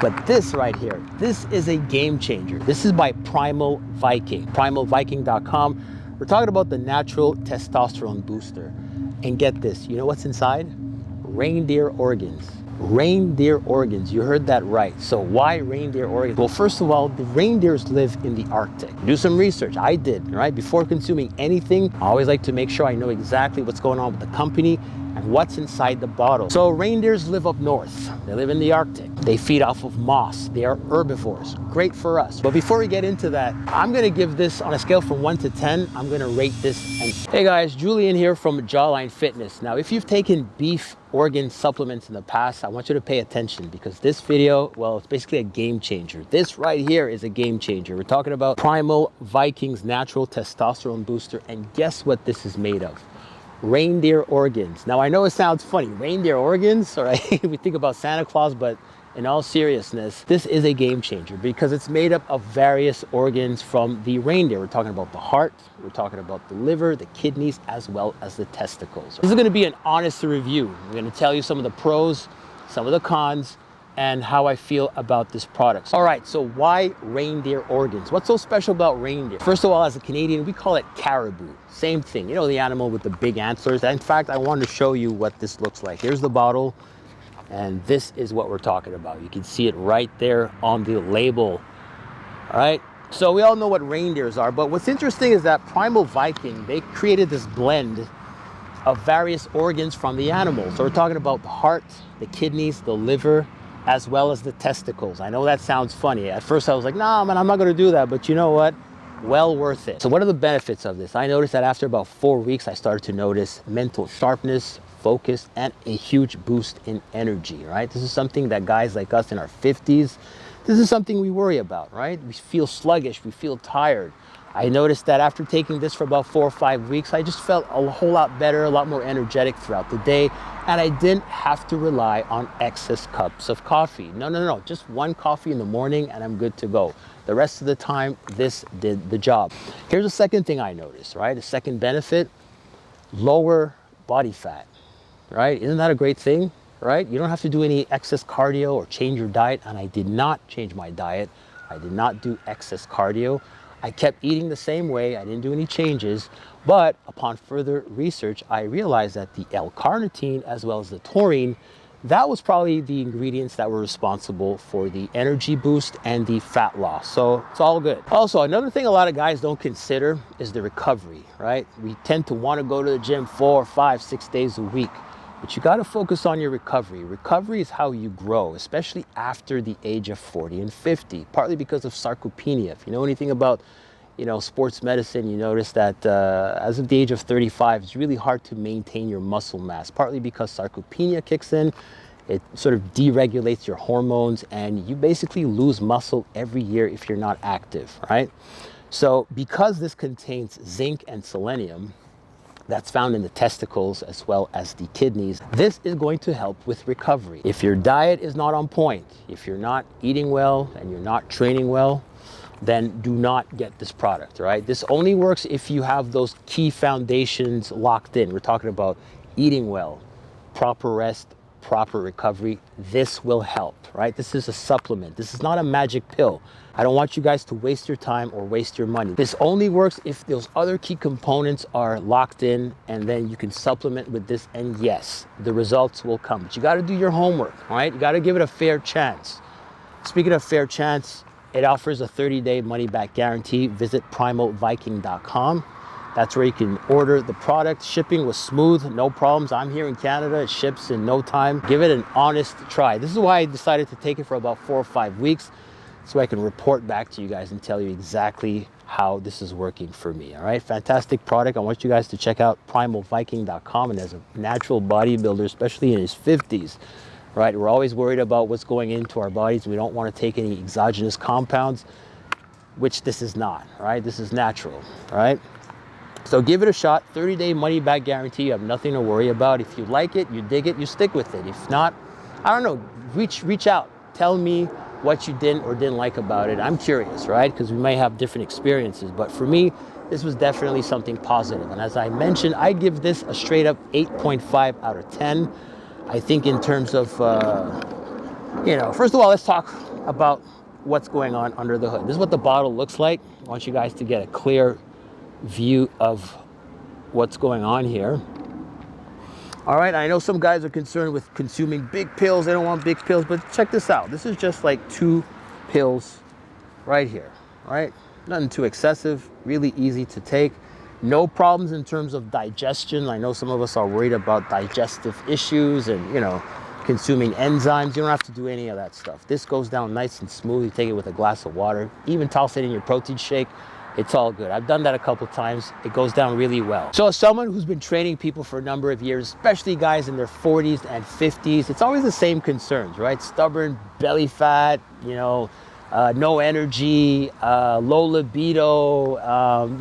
But this right here, this is a game changer. This is by Primal Viking, primalviking.com. We're talking about the natural testosterone booster. And get this, you know what's inside? Reindeer organs. Reindeer organs, you heard that right. So why reindeer organs? Well, first of all, the reindeers live in the Arctic. Do some research, I did, right? Before consuming anything, I always like to make sure I know exactly what's going on with the company and what's inside the bottle. So reindeers live up north. They live in the Arctic. They feed off of moss. They are herbivores. Great for us. But before we get into that, I'm gonna give this on a scale from 1 to 10. I'm gonna rate this. Hey guys, Julian here from Jawline Fitness. Now, if you've taken beef organ supplements in the past, I want you to pay attention because this video, well, it's basically a game changer. This right here is a game changer. We're talking about Primal Viking's natural testosterone booster, and guess what this is made of? Reindeer organs. Now, I know it sounds funny, reindeer organs, all right? We think about Santa Claus, but in all seriousness, this is a game changer because it's made up of various organs from the reindeer. We're talking about the heart, we're talking about the liver, the kidneys, as well as the testicles. This is going to be an honest review. I'm going to tell you some of the pros, some of the cons, and how I feel about this product. All right, so why reindeer organs? What's so special about reindeer? First of all, as a Canadian, we call it caribou. Same thing, you know, the animal with the big antlers. In fact, I wanted to show you what this looks like. Here's the bottle, and this is what we're talking about. You can see it right there on the label. All right, so we all know what reindeers are, but what's interesting is that Primal Viking, they created this blend of various organs from the animal. So we're talking about the heart, the kidneys, the liver, as well as the testicles. I know that sounds funny. At first I was like, nah, man, I'm not gonna do that, but you know what? Well worth it. So what are the benefits of this? I noticed that after about 4 weeks, I started to notice mental sharpness, focus, and a huge boost in energy, right? This is something that guys like us in our 50s, this is something we worry about, right? We feel sluggish, we feel tired. I noticed that after taking this for about 4 or 5 weeks, I just felt a whole lot better, a lot more energetic throughout the day, and I didn't have to rely on excess cups of coffee. No, just 1 coffee in the morning and I'm good to go. The rest of the time, this did the job. Here's the second thing I noticed, right? The second benefit, lower body fat, right? Isn't that a great thing, right? You don't have to do any excess cardio or change your diet, and I did not change my diet. I did not do excess cardio. I kept eating the same way. I didn't do any changes, but upon further research, I realized that the L-carnitine as well as the taurine, that was probably the ingredients that were responsible for the energy boost and the fat loss. So it's all good. Also, another thing a lot of guys don't consider is the recovery, right? We tend to want to go to the gym 4, 5, 6 days a week. But you got to focus on your recovery. Recovery is how you grow, especially after the age of 40 and 50, partly because of sarcopenia. If you know anything about, you know, sports medicine, you notice that as of the age of 35, it's really hard to maintain your muscle mass, partly because sarcopenia kicks in. It sort of deregulates your hormones, and you basically lose muscle every year if you're not active, right? So because this contains zinc and selenium, that's found in the testicles as well as the kidneys, this is going to help with recovery. If your diet is not on point, if you're not eating well and you're not training well, then do not get this product, right? This only works if you have those key foundations locked in. We're talking about eating well, proper rest, proper recovery. This will help, right? This is a supplement. This is not a magic pill. I don't want you guys to waste your time or waste your money. This only works if those other key components are locked in, and then you can supplement with this, and yes, the results will come. But you got to do your homework, all right? You got to give it a fair chance. Speaking of fair chance, it offers a 30-day money-back guarantee. Visit primalviking.com. That's where you can order the product. Shipping was smooth, no problems. I'm here in Canada, it ships in no time. Give it an honest try. This is why I decided to take it for about 4 or 5 weeks, so I can report back to you guys and tell you exactly how this is working for me, all right? Fantastic product. I want you guys to check out primalviking.com, and as a natural bodybuilder, especially in his 50s, right? We're always worried about what's going into our bodies. We don't want to take any exogenous compounds, which this is not, right? This is natural, right? So give it a shot. 30-day money-back guarantee. You have nothing to worry about. If you like it, you dig it, you stick with it. If not, I don't know, reach out. Tell me what you didn't or didn't like about it. I'm curious, right? Because we may have different experiences. But for me, this was definitely something positive. And as I mentioned, I give this a straight up 8.5 out of 10. I think in terms of You know, first of all, let's talk about what's going on under the hood. This is what the bottle looks like. I want you guys to get a clear view of what's going on here. All right, I know some guys are concerned with consuming big pills. They don't want big pills, but check this out. This is just like 2 pills right here, all right? Nothing too excessive, really easy to take. No problems in terms of digestion. I know some of us are worried about digestive issues and, you know, consuming enzymes. You don't have to do any of that stuff. This goes down nice and smooth. You take it with a glass of water, even toss it in your protein shake. It's all good. I've done that a couple times. It goes down really well. So as someone who's been training people for a number of years, especially guys in their 40s and 50s, it's always the same concerns, right? Stubborn belly fat, you know, no energy, low libido,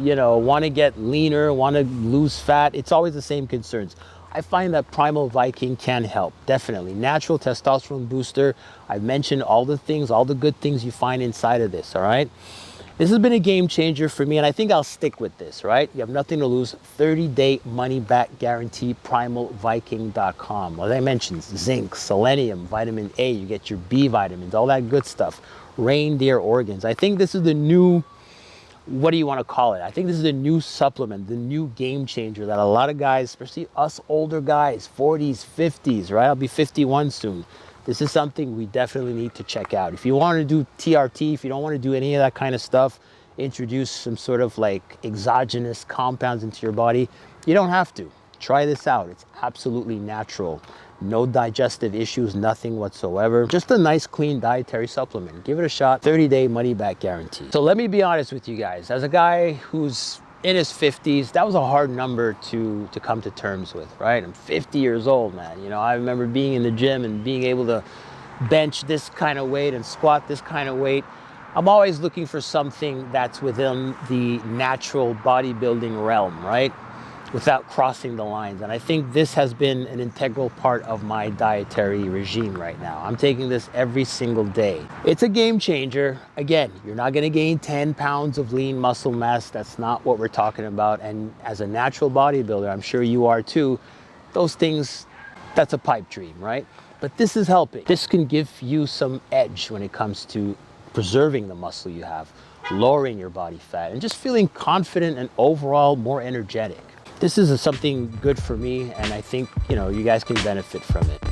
you know, want to get leaner, want to lose fat. It's always the same concerns. I find that Primal Viking can help, definitely. Natural testosterone booster. I've mentioned all the things, all the good things you find inside of this, all right? This has been a game changer for me, and I think I'll stick with this, right? You have nothing to lose. 30-day money-back guarantee, primalviking.com. As I mentioned, zinc, selenium, vitamin A, you get your B vitamins, all that good stuff. Reindeer organs. I think this is the new, what do you want to call it? I think this is the new supplement, the new game changer that a lot of guys, especially us older guys, 40s, 50s, right? I'll be 51 soon. This is something we definitely need to check out. If you want to do TRT, if you don't want to do any of that kind of stuff, introduce some sort of like exogenous compounds into your body, you don't have to. Try this out. It's absolutely natural. No digestive issues, nothing whatsoever. Just a nice, clean dietary supplement. Give it a shot. 30-day money-back guarantee. So let me be honest with you guys. As a guy who's in his 50s, that was a hard number to come to terms with, right? I'm 50 years old, man. You know, I remember being in the gym and being able to bench this kind of weight and squat this kind of weight. I'm always looking for something that's within the natural bodybuilding realm, right? Without crossing the lines. And I think this has been an integral part of my dietary regime right now. I'm taking this every single day. It's a game changer. Again, you're not gonna gain 10 pounds of lean muscle mass. That's not what we're talking about. And as a natural bodybuilder, I'm sure you are too, those things, that's a pipe dream, right? But this is helping. This can give you some edge when it comes to preserving the muscle you have, lowering your body fat, and just feeling confident and overall more energetic. This is something good for me, and I think, you know, you guys can benefit from it.